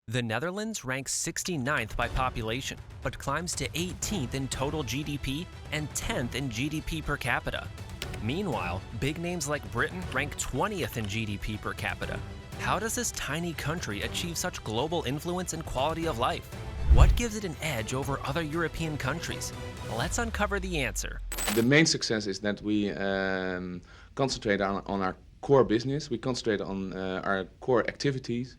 The Netherlands ranks 69th by population, but climbs to 18th in total GDP and 10th in GDP per capita. Meanwhile, big names like Britain rank 20th in GDP per capita. How does this tiny country achieve such global influence and quality of life? What gives it an edge over other European countries? Let's uncover the answer. The main success is that we concentrate on our core business. We concentrate on our core activities,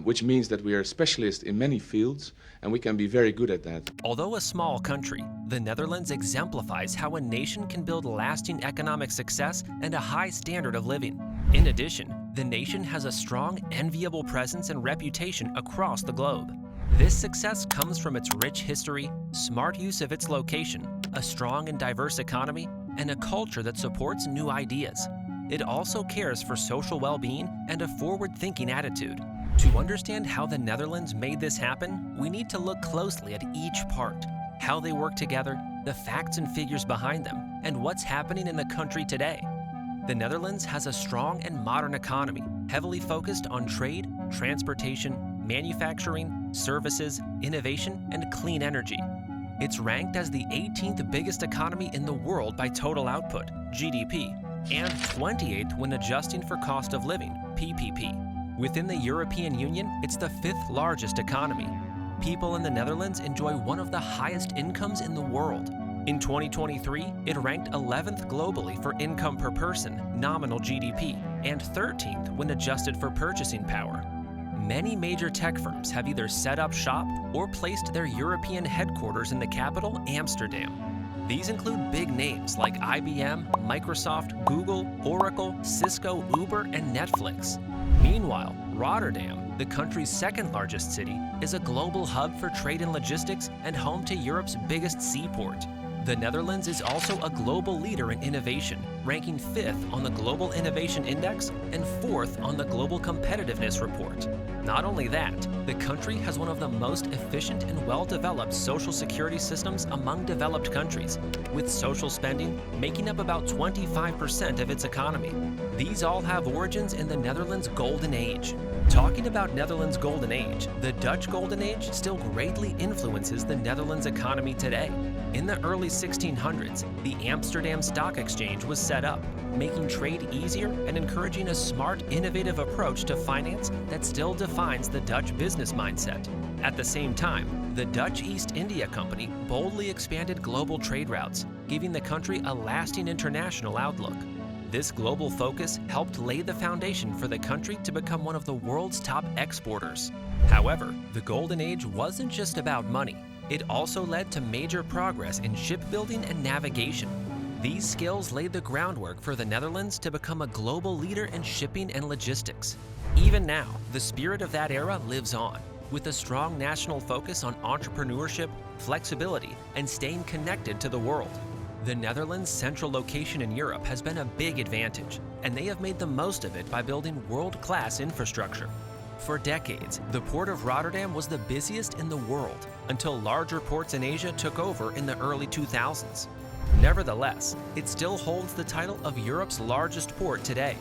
which means that we are specialists in many fields and we can be very good at that. Although a small country, the Netherlands exemplifies how a nation can build lasting economic success and a high standard of living. In addition, the nation has a strong, enviable presence and reputation across the globe. This success comes from its rich history, smart use of its location, a strong and diverse economy, and a culture that supports new ideas. It also cares for social well-being and a forward-thinking attitude. To understand how the Netherlands made this happen, we need to look closely at each part, how they work together, the facts and figures behind them, and what's happening in the country today. The Netherlands has a strong and modern economy, heavily focused on trade, transportation, manufacturing, services, innovation, and clean energy. It's ranked as the 18th biggest economy in the world by total output, GDP, and 28th when adjusting for cost of living, PPP. Within the European Union, it's the 5th largest economy. People in the Netherlands enjoy one of the highest incomes in the world. In 2023, it ranked 11th globally for income per person, nominal GDP, and 13th when adjusted for purchasing power. Many major tech firms have either set up shop or placed their European headquarters in the capital, Amsterdam. These include big names like IBM, Microsoft, Google, Oracle, Cisco, Uber, and Netflix. Meanwhile, Rotterdam, the country's second largest city, is a global hub for trade and logistics and home to Europe's biggest seaport. The Netherlands is also a global leader in innovation, ranking 5th on the Global Innovation Index and 4th on the Global Competitiveness Report. Not only that, the country has one of the most efficient and well-developed social security systems among developed countries, with social spending making up about 25% of its economy. These all have origins in the Netherlands' Golden Age. Talking about Netherlands' Golden Age, the Dutch Golden Age still greatly influences the Netherlands' economy today. In the early 1600s, the Amsterdam Stock Exchange was set up, making trade easier and encouraging a smart, innovative approach to finance that still defines the Dutch business mindset. At the same time, the Dutch East India Company boldly expanded global trade routes, giving the country a lasting international outlook. This global focus helped lay the foundation for the country to become one of the world's top exporters. However, the Golden Age wasn't just about money. It also led to major progress in shipbuilding and navigation. These skills laid the groundwork for the Netherlands to become a global leader in shipping and logistics. Even now, the spirit of that era lives on, with a strong national focus on entrepreneurship, flexibility, and staying connected to the world. The Netherlands' central location in Europe has been a big advantage, and they have made the most of it by building world-class infrastructure. For decades, the port of Rotterdam was the busiest in the world, until larger ports in Asia took over in the early 2000s. Nevertheless, it still holds the title of Europe's largest port today.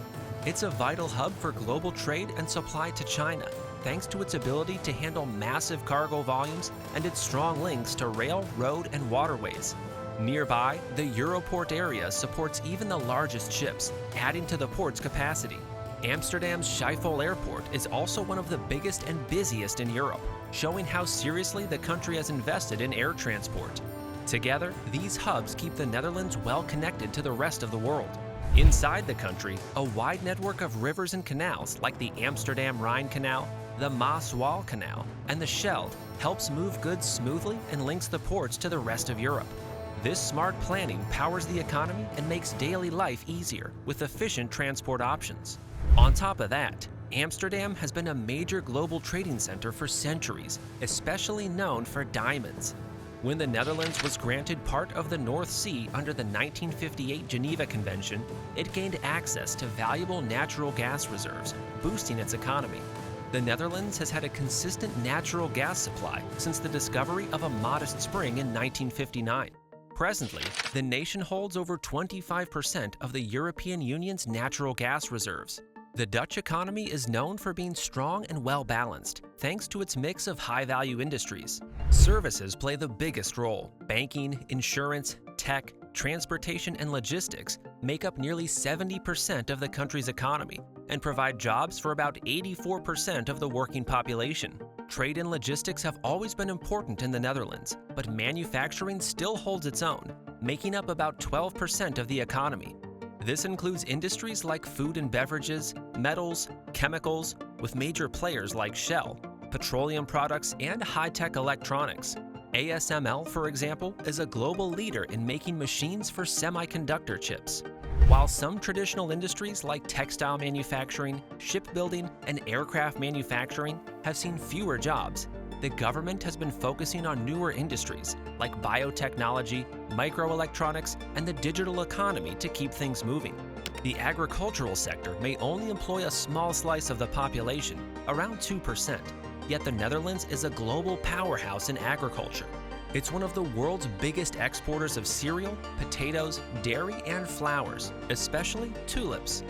It's a vital hub for global trade and supply to China, thanks to its ability to handle massive cargo volumes and its strong links to rail, road, and waterways. Nearby, the Europort area supports even the largest ships, adding to the port's capacity. Amsterdam's Schiphol Airport is also one of the biggest and busiest in Europe, showing how seriously the country has invested in air transport. Together, these hubs keep the Netherlands well connected to the rest of the world. Inside the country, a wide network of rivers and canals like the Amsterdam Rhine Canal, the Maas-Waal Canal, and the Scheldt helps move goods smoothly and links the ports to the rest of Europe. This smart planning powers the economy and makes daily life easier with efficient transport options. On top of that, Amsterdam has been a major global trading center for centuries, especially known for diamonds. When the Netherlands was granted part of the North Sea under the 1958 Geneva Convention, it gained access to valuable natural gas reserves, boosting its economy. The Netherlands has had a consistent natural gas supply since the discovery of a modest spring in 1959. Presently, the nation holds over 25% of the European Union's natural gas reserves. The Dutch economy is known for being strong and well-balanced, thanks to its mix of high-value industries. Services play the biggest role. Banking, insurance, tech, transportation, and logistics make up nearly 70% of the country's economy and provide jobs for about 84% of the working population. Trade and logistics have always been important in the Netherlands, but manufacturing still holds its own, making up about 12% of the economy. This includes industries like food and beverages, metals, chemicals, with major players like Shell, petroleum products, and high-tech electronics. ASML, for example, is a global leader in making machines for semiconductor chips. While some traditional industries like textile manufacturing, shipbuilding, and aircraft manufacturing have seen fewer jobs, the government has been focusing on newer industries like biotechnology, microelectronics, and the digital economy to keep things moving. The agricultural sector may only employ a small slice of the population, around 2%, yet the Netherlands is a global powerhouse in agriculture. It's one of the world's biggest exporters of cereal, potatoes, dairy, and flowers, especially tulips.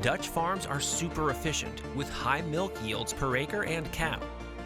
Dutch farms are super efficient, with high milk yields per acre and cow.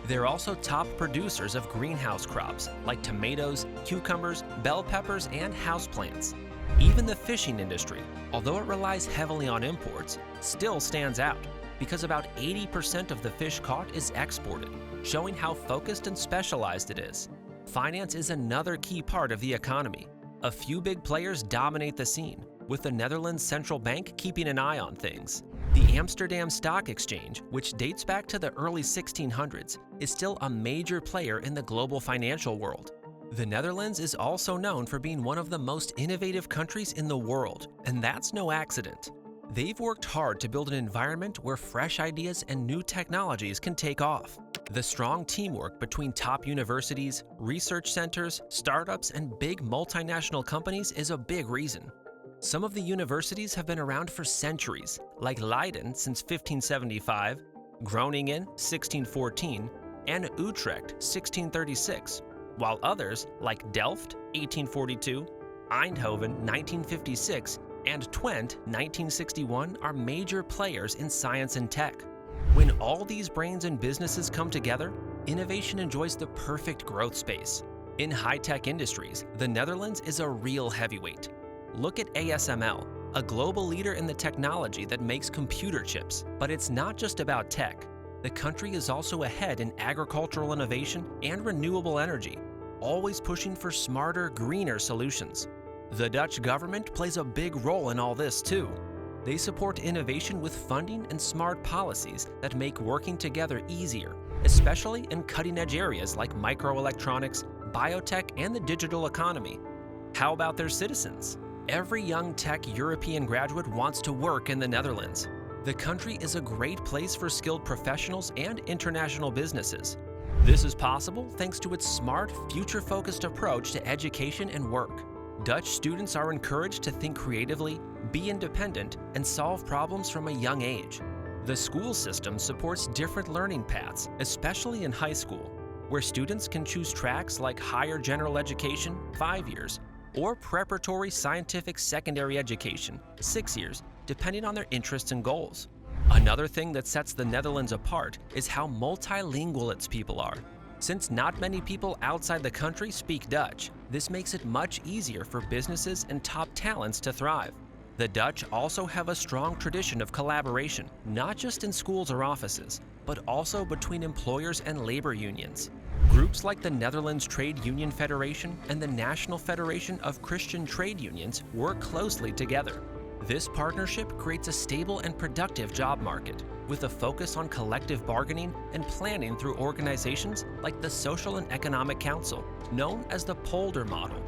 They're also top producers of greenhouse crops like tomatoes, cucumbers, bell peppers, and houseplants. Even the fishing industry, although it relies heavily on imports, still stands out because about 80% of the fish caught is exported, showing how focused and specialized it is. Finance is another key part of the economy. A few big players dominate the scene, with the Netherlands Central Bank keeping an eye on things. The Amsterdam Stock Exchange, which dates back to the early 1600s, is still a major player in the global financial world. The Netherlands is also known for being one of the most innovative countries in the world, and that's no accident. They've worked hard to build an environment where fresh ideas and new technologies can take off. The strong teamwork between top universities, research centers, startups, and big multinational companies is a big reason. Some of the universities have been around for centuries, like Leiden since 1575, Groningen 1614, and Utrecht 1636, while others like Delft 1842, Eindhoven 1956, and Twente 1961 are major players in science and tech. When all these brains and businesses come together, innovation enjoys the perfect growth space. In high-tech industries, the Netherlands is a real heavyweight. Look at ASML, a global leader in the technology that makes computer chips. But it's not just about tech. The country is also ahead in agricultural innovation and renewable energy, always pushing for smarter, greener solutions. The Dutch government plays a big role in all this too. They support innovation with funding and smart policies that make working together easier, especially in cutting-edge areas like microelectronics, biotech, and the digital economy. How about their citizens? Every young tech European graduate wants to work in the Netherlands. The country is a great place for skilled professionals and international businesses. This is possible thanks to its smart, future-focused approach to education and work. Dutch students are encouraged to think creatively, be independent, and solve problems from a young age. The school system supports different learning paths, especially in high school, where students can choose tracks like higher general education, 5 years, or preparatory scientific secondary education, 6 years, depending on their interests and goals. Another thing that sets the Netherlands apart is how multilingual its people are. Since not many people outside the country speak Dutch, this makes it much easier for businesses and top talents to thrive. The Dutch also have a strong tradition of collaboration, not just in schools or offices, but also between employers and labor unions. Groups like the Netherlands Trade Union Federation and the National Federation of Christian Trade Unions work closely together. This partnership creates a stable and productive job market, with a focus on collective bargaining and planning through organizations like the Social and Economic Council, known as the Polder model.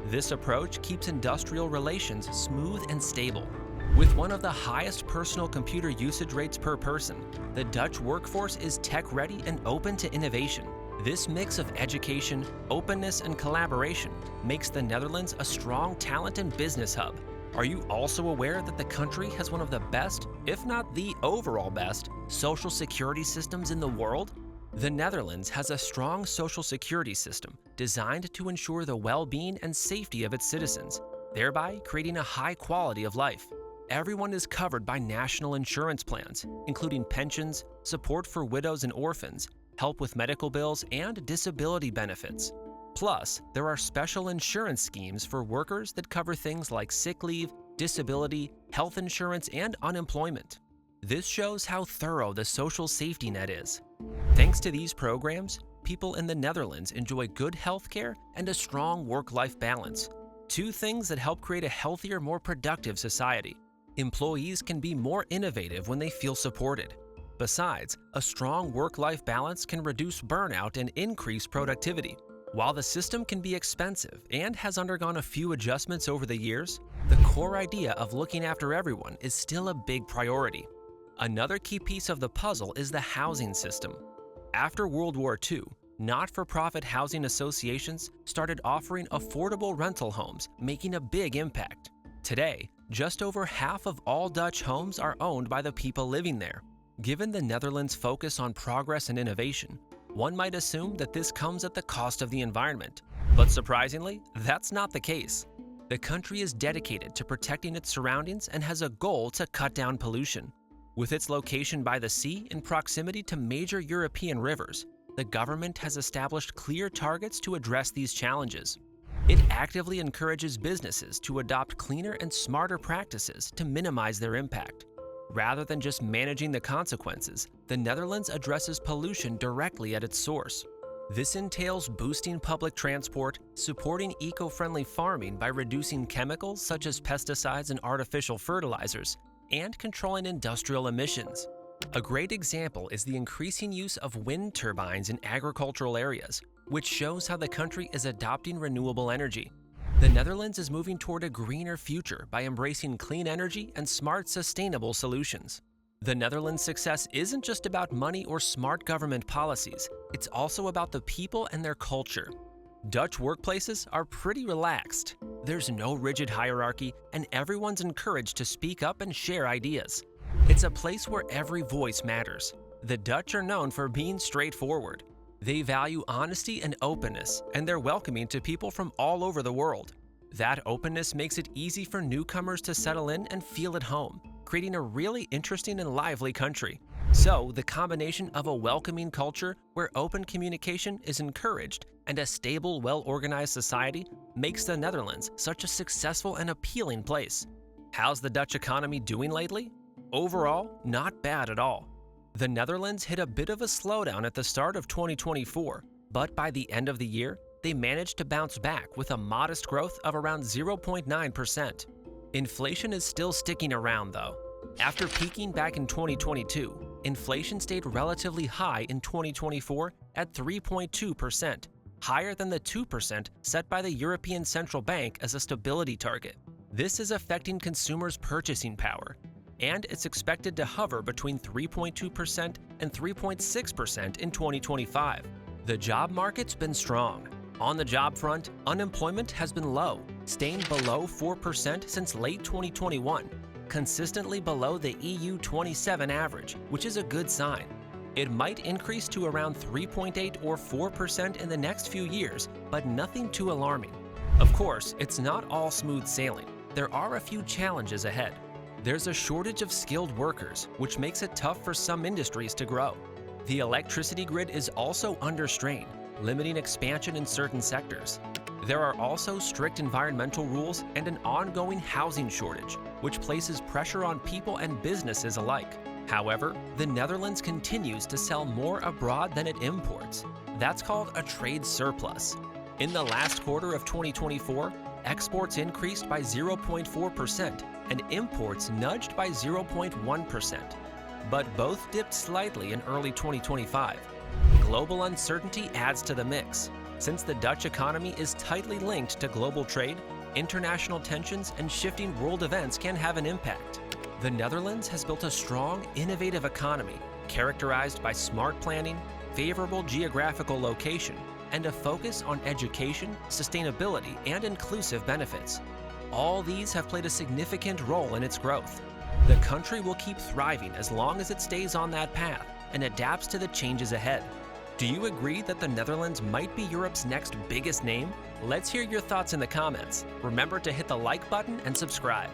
This approach keeps industrial relations smooth and stable. With one of the highest personal computer usage rates per person, the Dutch workforce is tech-ready and open to innovation. This mix of education, openness, and collaboration makes the Netherlands a strong talent and business hub. Are you also aware that the country has one of the best, if not the overall best, social security systems in the world? The Netherlands has a strong social security system designed to ensure the well-being and safety of its citizens, thereby creating a high quality of life. everyone is covered by national insurance plans, including pensions, support for widows and orphans, help with medical bills, and disability benefits. Plus, there are special insurance schemes for workers that cover things like sick leave, disability, health insurance, and unemployment. This shows how thorough the social safety net is. Thanks to these programs, people in the Netherlands enjoy good health care and a strong work-life balance, two things that help create a healthier, more productive society. Employees can be more innovative when they feel supported. Besides, a strong work-life balance can reduce burnout and increase productivity. While the system can be expensive and has undergone a few adjustments over the years, the core idea of looking after everyone is still a big priority. Another key piece of the puzzle is the housing system. After World War II, not-for-profit housing associations started offering affordable rental homes, making a big impact. Today, just over half of all Dutch homes are owned by the people living there. Given the Netherlands' focus on progress and innovation, one might assume that this comes at the cost of the environment. But surprisingly, that's not the case. The country is dedicated to protecting its surroundings and has a goal to cut down pollution. With its location by the sea in proximity to major European rivers, the government has established clear targets to address these challenges. It actively encourages businesses to adopt cleaner and smarter practices to minimize their impact. Rather than just managing the consequences, the Netherlands addresses pollution directly at its source. This entails boosting public transport, supporting eco-friendly farming by reducing chemicals such as pesticides and artificial fertilizers, and controlling industrial emissions. A great example is the increasing use of wind turbines in agricultural areas, which shows how the country is adopting renewable energy. The Netherlands is moving toward a greener future by embracing clean energy and smart, sustainable solutions. The Netherlands' success isn't just about money or smart government policies, it's also about the people and their culture. Dutch workplaces are pretty relaxed. There's no rigid hierarchy, and everyone's encouraged to speak up and share ideas. It's a place where every voice matters. The Dutch are known for being straightforward. They value honesty and openness, and they're welcoming to people from all over the world. That openness makes it easy for newcomers to settle in and feel at home, creating a really interesting and lively country. So, the combination of a welcoming culture where open communication is encouraged and a stable, well-organized society makes the Netherlands such a successful and appealing place. How's the Dutch economy doing lately? Overall, not bad at all. The Netherlands hit a bit of a slowdown at the start of 2024, but by the end of the year, they managed to bounce back with a modest growth of around 0.9%. Inflation is still sticking around though. After peaking back in 2022, inflation stayed relatively high in 2024 at 3.2%, higher than the 2% set by the European Central Bank as a stability target. This is affecting consumers' purchasing power, and it's expected to hover between 3.2% and 3.6% in 2025. The job market's been strong. On the job front, unemployment has been low, staying below 4% since late 2021, consistently below the EU 27 average, which is a good sign. It might increase to around 3.8 or 4% in the next few years, but nothing too alarming. Of course, it's not all smooth sailing. There are a few challenges ahead. There's a shortage of skilled workers, which makes it tough for some industries to grow. The electricity grid is also under strain, limiting expansion in certain sectors. There are also strict environmental rules and an ongoing housing shortage, which places pressure on people and businesses alike. However, the Netherlands continues to sell more abroad than it imports. That's called a trade surplus. In the last quarter of 2024, exports increased by 0.4% and imports nudged by 0.1%. But both dipped slightly in early 2025. Global uncertainty adds to the mix. Since the Dutch economy is tightly linked to global trade, international tensions and shifting world events can have an impact. The Netherlands has built a strong, innovative economy characterized by smart planning, favorable geographical location, and a focus on education, sustainability, and inclusive benefits. All these have played a significant role in its growth. The country will keep thriving as long as it stays on that path and adapts to the changes ahead. Do you agree that the Netherlands might be Europe's next biggest name? Let's hear your thoughts in the comments. Remember to hit the like button and subscribe.